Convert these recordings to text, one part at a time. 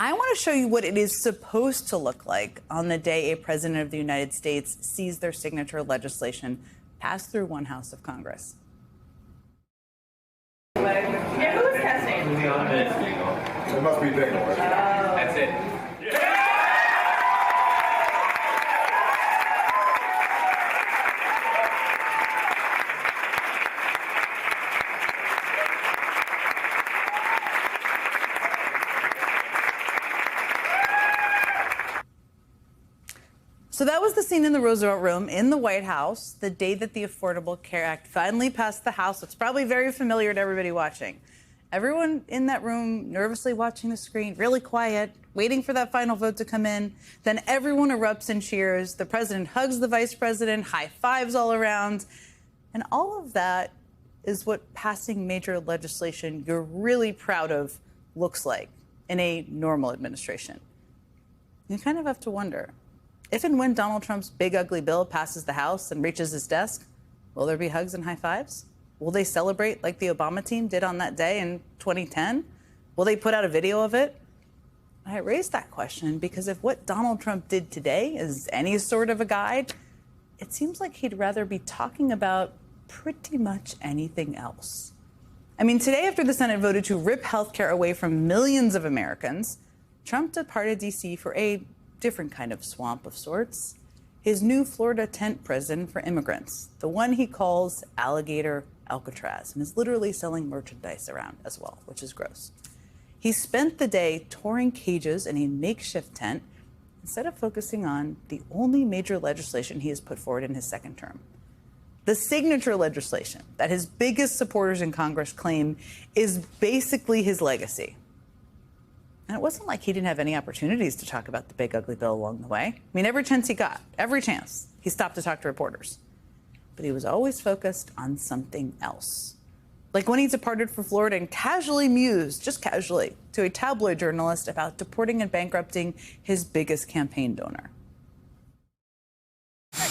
I want to show you what it is supposed to look like on the day a president of the United States sees their signature legislation pass through one house of Congress. Yeah, who is testing? It must be big. That's it. So that was the scene in the Roosevelt Room in the White House the day that the Affordable Care Act finally passed the House. It's probably very familiar to everybody watching. Everyone in that room nervously watching the screen, really quiet, waiting for that final vote to come in. Then everyone erupts in cheers. The president hugs the vice president, high fives all around. And all of that is what passing major legislation you're really proud of looks like in a normal administration. You kind of have to wonder, if and when Donald Trump's big ugly bill passes the House and reaches his desk, will there be hugs and high fives? Will they celebrate like the Obama team did on that day in 2010? Will they put out a video of it? I raised that question because if what Donald Trump did today is any sort of a guide, it seems like he'd rather be talking about pretty much anything else. I mean, today after the Senate voted to rip health care away from millions of Americans, Trump departed D.C. for a different kind of swamp of sorts. His new Florida tent prison for immigrants, the one he calls Alligator Alcatraz, and is literally selling merchandise around as well, which is gross. He spent the day touring cages in a makeshift tent instead of focusing on the only major legislation he has put forward in his second term. The signature legislation that his biggest supporters in Congress claim is basically his legacy. And it wasn't like he didn't have any opportunities to talk about the big ugly bill along the way. I mean, every chance he got, every chance, he stopped to talk to reporters. But he was always focused on something else. Like when he departed for Florida and casually mused, just casually, to a tabloid journalist about deporting and bankrupting his biggest campaign donor. I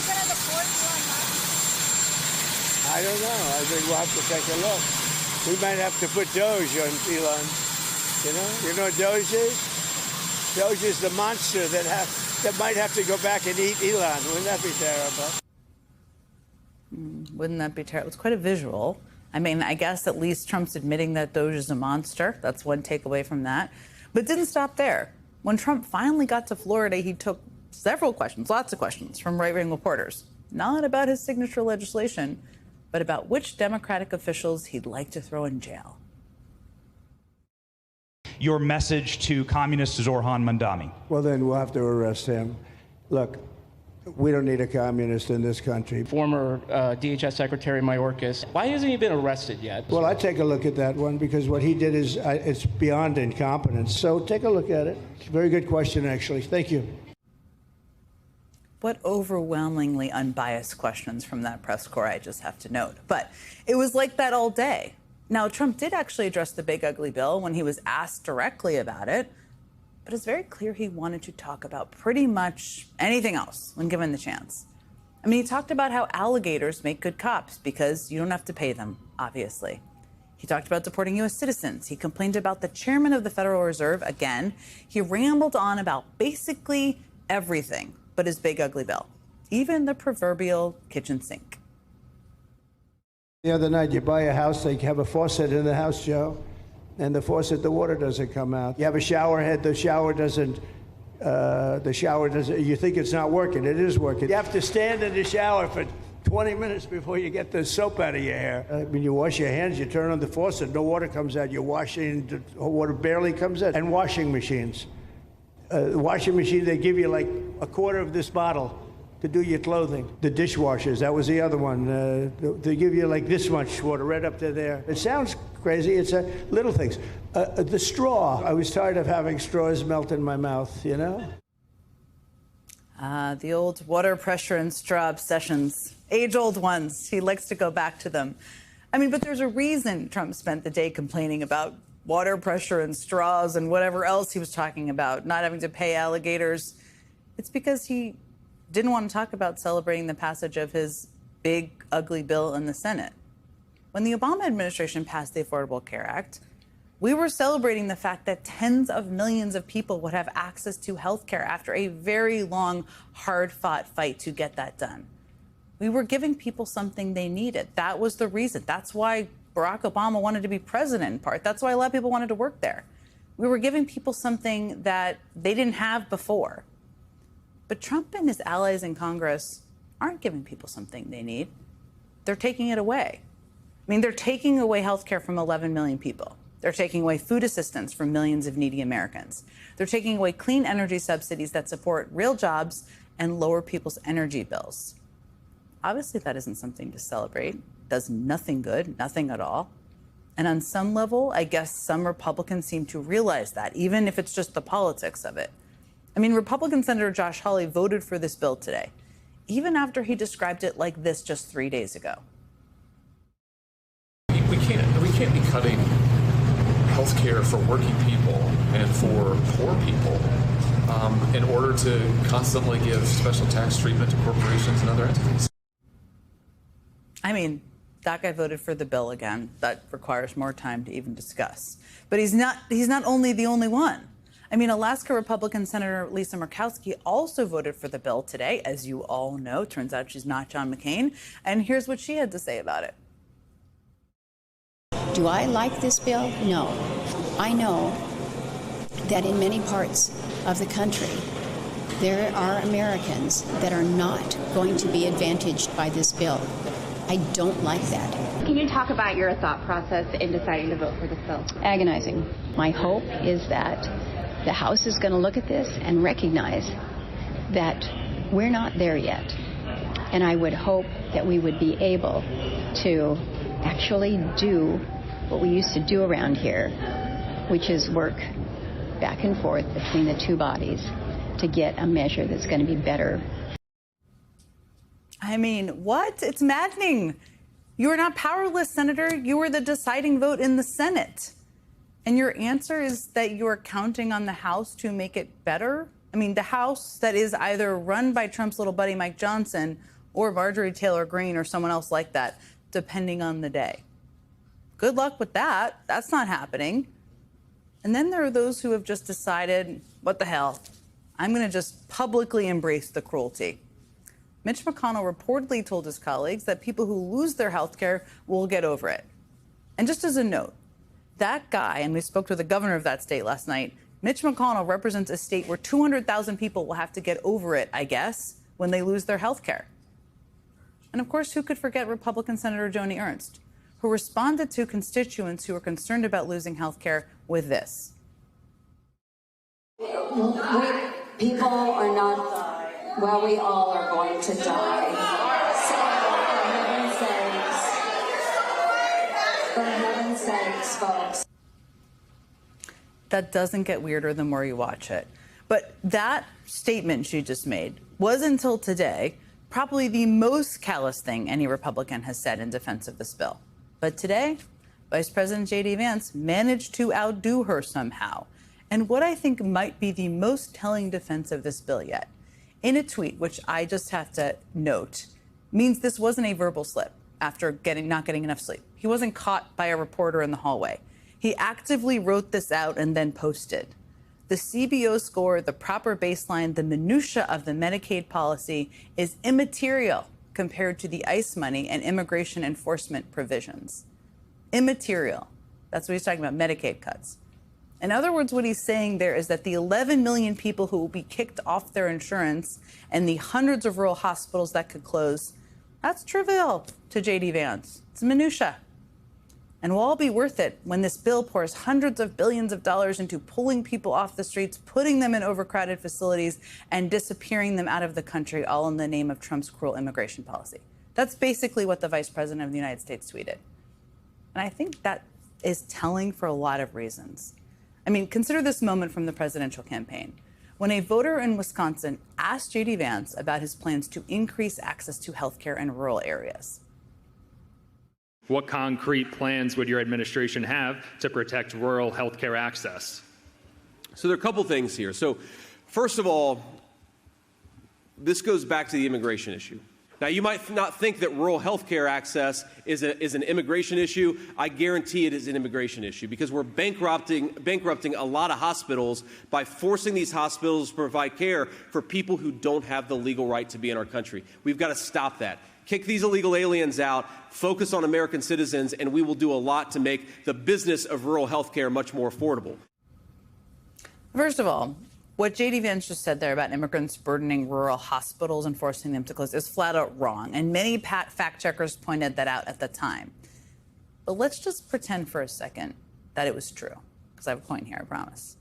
don't know. I think we'll have to take a look. We might have to put Doge on Elon. You know what Doge is? Doge is the monster that might have to go back and eat Elon. Wouldn't that be terrible? Wouldn't that be terrible? It's quite a visual. I mean, I guess at least Trump's admitting that Doge is a monster. That's one takeaway from that. But it didn't stop there. When Trump finally got to Florida, he took several questions, lots of questions from right-wing reporters. Not about his signature legislation, but about which Democratic officials he'd like to throw in jail. Your message to communist Zoran Mandami? Well, then we'll have to arrest him. Look, we don't need a communist in this country. Former DHS Secretary Mayorkas. Why hasn't he been arrested yet? Well, I take a look at that one because what he did is it's beyond incompetence. So take a look at it. It's a very good question, actually. Thank you. What overwhelmingly unbiased questions from that press corps, I just have to note. But it was like that all day. Now, Trump did actually address the big ugly bill when he was asked directly about it, but it's very clear he wanted to talk about pretty much anything else when given the chance. I mean, he talked about how alligators make good cops because you don't have to pay them, obviously. He talked about deporting U.S. citizens. He complained about the chairman of the Federal Reserve again. He rambled on about basically everything but his big ugly bill, even the proverbial kitchen sink. The other night, you buy a house, they have a faucet in the house, Joe, and the faucet, the water doesn't come out. You have a shower head, the shower doesn't, you think it's not working, it is working. You have to stand in the shower for 20 minutes before you get the soap out of your hair. When you wash your hands, you turn on the faucet, no water comes out. You're washing, the water barely comes out. And washing machines. The washing machine, they give you like a quarter of this bottle to do your clothing. The dishwashers, that was the other one. They give you like this much water right up to there. It sounds crazy, it's little things. The straw, I was tired of having straws melt in my mouth, you know? The old water pressure and straw obsessions, age-old ones. He likes to go back to them. I mean, but there's a reason Trump spent the day complaining about water pressure and straws and whatever else he was talking about, not having to pay alligators. It's because he didn't want to talk about celebrating the passage of his big, ugly bill in the Senate. When the Obama administration passed the Affordable Care Act, We were celebrating the fact that tens of millions of people would have access to health care after a very long, hard-fought fight to get that done. We were giving people something they needed. That was the reason. That's why Barack Obama wanted to be president in part. That's why a lot of people wanted to work there. We were giving people something that they didn't have before. But Trump and his allies in Congress aren't giving people something they need. They're taking it away. I mean, they're taking away health care from 11 million people. They're taking away food assistance from millions of needy Americans. They're taking away clean energy subsidies that support real jobs and lower people's energy bills. Obviously, that isn't something to celebrate. It does nothing good, nothing at all. And on some level, I guess some Republicans seem to realize that, even if it's just the politics of it. I mean, Republican Senator Josh Hawley voted for this bill today, even after he described it like this just 3 days ago. We can't be cutting health care for working people and for poor people in order to constantly give special tax treatment to corporations and other entities. I mean, that guy voted for the bill again. That requires more time to even discuss. But he's not only the only one. I mean, Alaska Republican Senator Lisa Murkowski also voted for the bill today, as you all know. Turns out she's not John McCain. And here's what she had to say about it. Do I like this bill? No. I know that in many parts of the country, there are Americans that are not going to be advantaged by this bill. I don't like that. Can you talk about your thought process in deciding to vote for this bill? Agonizing. My hope is that the House is going to look at this and recognize that we're not there yet. And I would hope that we would be able to actually do what we used to do around here, which is work back and forth between the two bodies to get a measure that's going to be better. I mean, what? It's maddening. You are not powerless, Senator. You were the deciding vote in the Senate. And your answer is that you are counting on the House to make it better? I mean, the House that is either run by Trump's little buddy Mike Johnson or Marjorie Taylor Greene or someone else like that, depending on the day. Good luck with that. That's not happening. And then there are those who have just decided, what the hell? I'm going to just publicly embrace the cruelty. Mitch McConnell reportedly told his colleagues that people who lose their health care will get over it. And just as a note, that guy, and we spoke to the governor of that state last night, Mitch McConnell represents a state where 200,000 people will have to get over it, I guess, when they lose their health care. And of course, who could forget Republican Senator Joni Ernst, who responded to constituents who were concerned about losing health care with this. People are not, well, we all are going to die. So for heaven's sakes, folks. That doesn't get weirder the more you watch it. But that statement she just made was, until today, probably the most callous thing any Republican has said in defense of this bill. But today, Vice President J.D. Vance managed to outdo her somehow. And what I think might be the most telling defense of this bill yet, in a tweet, which I just have to note, means this wasn't a verbal slip after not getting enough sleep. He wasn't caught by a reporter in the hallway. He actively wrote this out and then posted. The CBO score, the proper baseline, the minutia of the Medicaid policy is immaterial compared to the ICE money and immigration enforcement provisions. Immaterial. That's what he's talking about, Medicaid cuts. In other words, what he's saying there is that the 11 million people who will be kicked off their insurance and the hundreds of rural hospitals that could close, that's trivial to J.D. Vance. It's minutia. And will all be worth it when this bill pours hundreds of billions of dollars into pulling people off the streets, putting them in overcrowded facilities, and disappearing them out of the country, all in the name of Trump's cruel immigration policy. That's basically what the Vice President of the United States tweeted. And I think that is telling for a lot of reasons. I mean, consider this moment from the presidential campaign, when a voter in Wisconsin asked J.D. Vance about his plans to increase access to health care in rural areas. What concrete plans would your administration have to protect rural health care access? So there are a couple things here. So first of all, this goes back to the immigration issue. Now, you might not think that rural health care access is an immigration issue. I guarantee it is an immigration issue because we're bankrupting a lot of hospitals by forcing these hospitals to provide care for people who don't have the legal right to be in our country. We've got to stop that. Kick these illegal aliens out, focus on American citizens, and we will do a lot to make the business of rural health care much more affordable. First of all, what J.D. Vance just said there about immigrants burdening rural hospitals and forcing them to close is flat out wrong. And many fact checkers pointed that out at the time. But let's just pretend for a second that it was true, because I have a point here, I promise.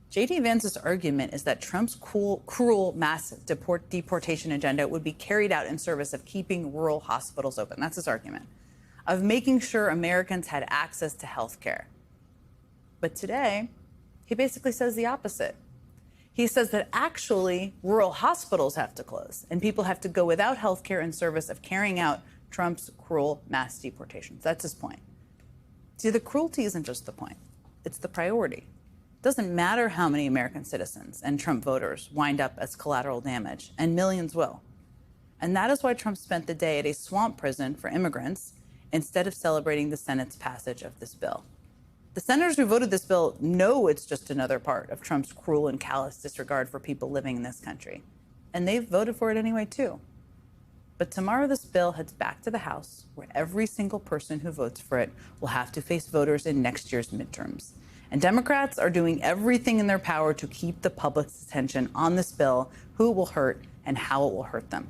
J.D. Vance's argument is that Trump's cruel mass deportation agenda would be carried out in service of keeping rural hospitals open. That's his argument, of making sure Americans had access to health care. But today, he basically says the opposite. He says that actually rural hospitals have to close and people have to go without health care in service of carrying out Trump's cruel mass deportations. That's his point. See, the cruelty isn't just the point. It's the priority. It doesn't matter how many American citizens and Trump voters wind up as collateral damage, and millions will. And that is why Trump spent the day at a swamp prison for immigrants instead of celebrating the Senate's passage of this bill. The senators who voted this bill know it's just another part of Trump's cruel and callous disregard for people living in this country. And they've voted for it anyway, too. But tomorrow this bill heads back to the House, where every single person who votes for it will have to face voters in next year's midterms. And Democrats are doing everything in their power to keep the public's attention on this bill, who it will hurt, and how it will hurt them.